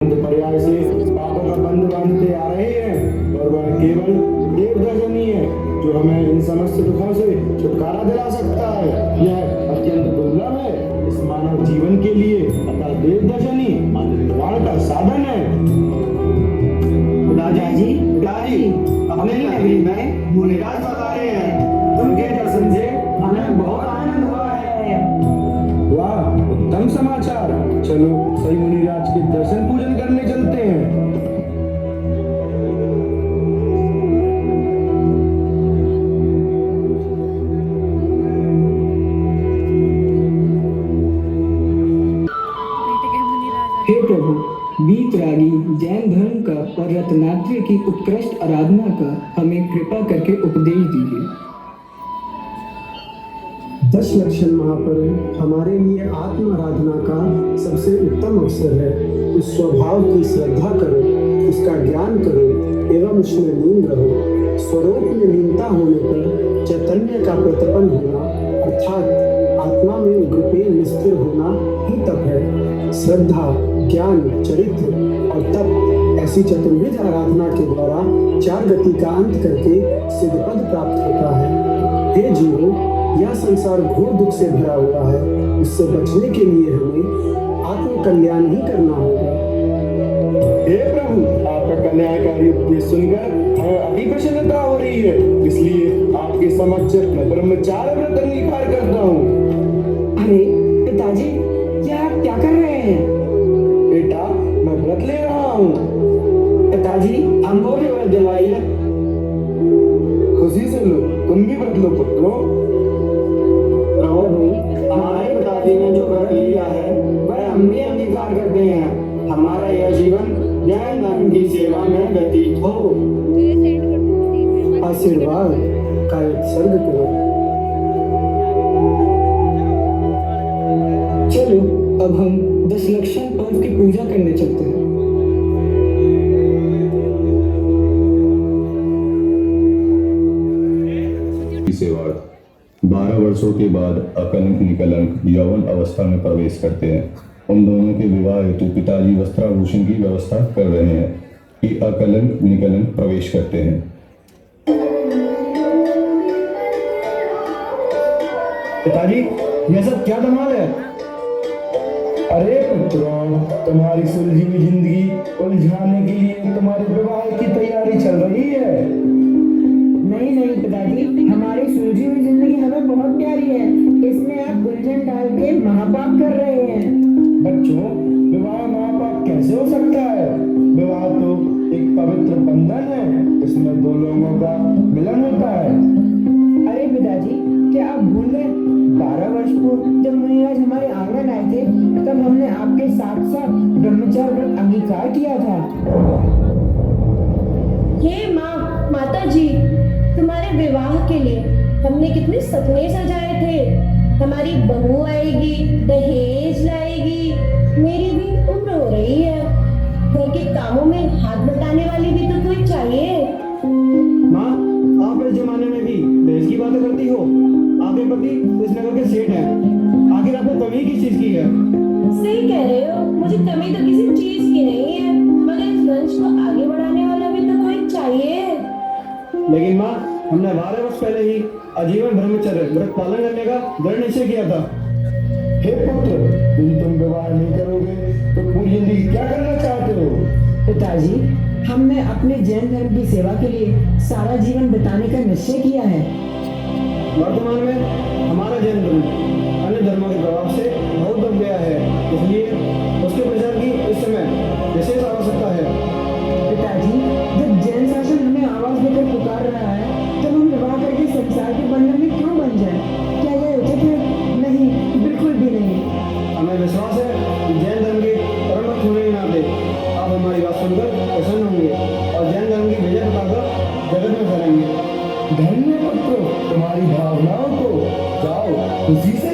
पर्याय से पापों का बंध बांधते आ रहे हैं और वह केवल देव दर्शन ही है जो हमें इन समस्त दुखों से छुटकारा दिला सकता है। यह अत्यंत दुर्लभ है इस मानव जीवन के लिए, अतः देव दर्शन ही मानव निर्वाण का साधन है। पिताजी अपने ही नगरी में मुनिराज पधारे हैं। उनके दर्शन से हमें बहुत आनंद हुआ है। वाह, उत्तम समाचार। चलो सही मुनिराज के दर्शन पूजन करने चलते हैं। हे प्रभु, वीतरागी जैन धर्म का और रत्नात्रय की उत्कृष्ट आराधना का हमें कृपा करके उपदेश दीजिए। 10 लक्षण महापर्व हमारे लिए आत्म आराधना का सबसे उत्तम अवसर है। उस स्वभाव की श्रद्धा करो, उसका ज्ञान करो एवं उसमें लीन रहो। स्वरूप में लीनता होने पर चैतन्य का प्रतिपन्न होना अर्थात आत्मा में उग्रपेन स्थिर होना ही तप है। श्रद्धा, ज्ञान, चरित्र और तप ऐसी चतुर्विध आराधना के द्वारा 4 गति का अंत करके सिद्धपद प्राप्त होता है। हे जीवो, यह संसार घोर दुख से भरा हुआ है। उससे बचने के लिए हमें आत्म कल्याण ही करना होगा। हे प्रभु, आपका कल्याणकारी उपदेश सुनकर हमें अति प्रसन्नता हो रही है, इसलिए आपके समक्ष मैं ब्रह्मचार्य व्रत अंगीकार करता हूँ। अरे पिताजी, क्या आप क्या कर रहे हैं? बेटा, मैं व्रत ले रहा हूँ। पिताजी, हमको भी व्रत दिलाइए। खुशी से लो, तुम भी व्रत लो पुत्रों। प्रभु, हमारे पिताजी ने जो व्रत लिया है वह हम भी अंगीकार करते हैं। हमारा यह जीवन जैन धर्म की सेवा में व्यतीत हो। आशीर्वाद का उत्सर्ग करो। चलो अब हम 10 लक्षण पर्व की पूजा करने चलते हैं। सेवार्थ 12 वर्षों के बाद अकलंक निकलंक यौवन अवस्था में प्रवेश करते हैं। उन दोनों के विवाह हेतु पिताजी वस्त्राभूषण की व्यवस्था कर रहे हैं कि अकलंक निकलंक प्रवेश करते हैं। पिताजी, यह सब क्या धमाल है? अरे पुत्रों, तुम्हारी सुलझी हुई जिंदगी उलझाने के लिए तुम्हारे विवाह की तैयारी चल रही है। नहीं पिताजी, हमारी सुलझी हुई जिंदगी हमें बहुत प्यारी है। इसमें आप उलझन डाल के महापाप कर रहे हैं। बच्चों, विवाह महापाप कैसे हो सकता है? विवाह तो एक पवित्र बंधन है, इसमें 2 लोगों का मिलन होता है। अरे पिताजी, क्या आप भूल गए? 12 वर्ष पूर्व जब मुनिराज हमारे आंगन आए थे तब हमने आपके साथ साथ ब्रह्मचार्य व्रत अंगीकार किया था। हे माता जी, तुम्हारे विवाह के लिए हमने कितने सपने सजाए थे। हमारी बहू आएगी, दहेज लाएगी, मेरी भी उम्र हो रही है, घर के कामों में हाथ बटाने वाली भी तो कोई चाहिए। माँ, आप इस जमाने में भी दहेज की बातें करती हो? आपके पति इस नगर के सेठ हैं, आखिर आपको कमी किस चीज की है? सही कह रहे हो, मुझे कमी तो किसी चीज की नहीं है, मगर इस वंश को आगे बढ़ाने वाला भी तो कोई चाहिए। लेकिन माँ, हमने 12 वर्ष पहले ही आजीवन ब्रह्मचर्य व्रत पालन करने का दृढ़ निश्चय किया था। हे पुत्र, यदि तुम विवाह नहीं करोगे तो पूरी जिंदगी क्या करना चाहते हो? पिताजी, हमने अपने जैन धर्म की सेवा के लिए सारा जीवन बिताने का निश्चय किया है। वर्तमान में हमारा जैन धर्म अन्य धर्मों के प्रभाव से बहुत दब गया है, इसलिए उसके प्रचार की इस समय विशेष आवश्यकता है। पिताजी, जब जैन शासन हमें आवाज देकर पुकार रहा है तब हम विवाह करके संसार के बंधन में क्यों बन जाएं? क्या यह उचित है? नहीं, बिल्कुल भी नहीं। हमें विश्वास है कि जैन धर्म के परम भक्त होने के नाते आप हमारी बात सुनकर प्रसन्न होंगे और जैन धर्म की विजय पताका जगत में फैलाएंगे। धन्य पुत्रों, तुम्हारी भावनाओं को जाओ खुशी से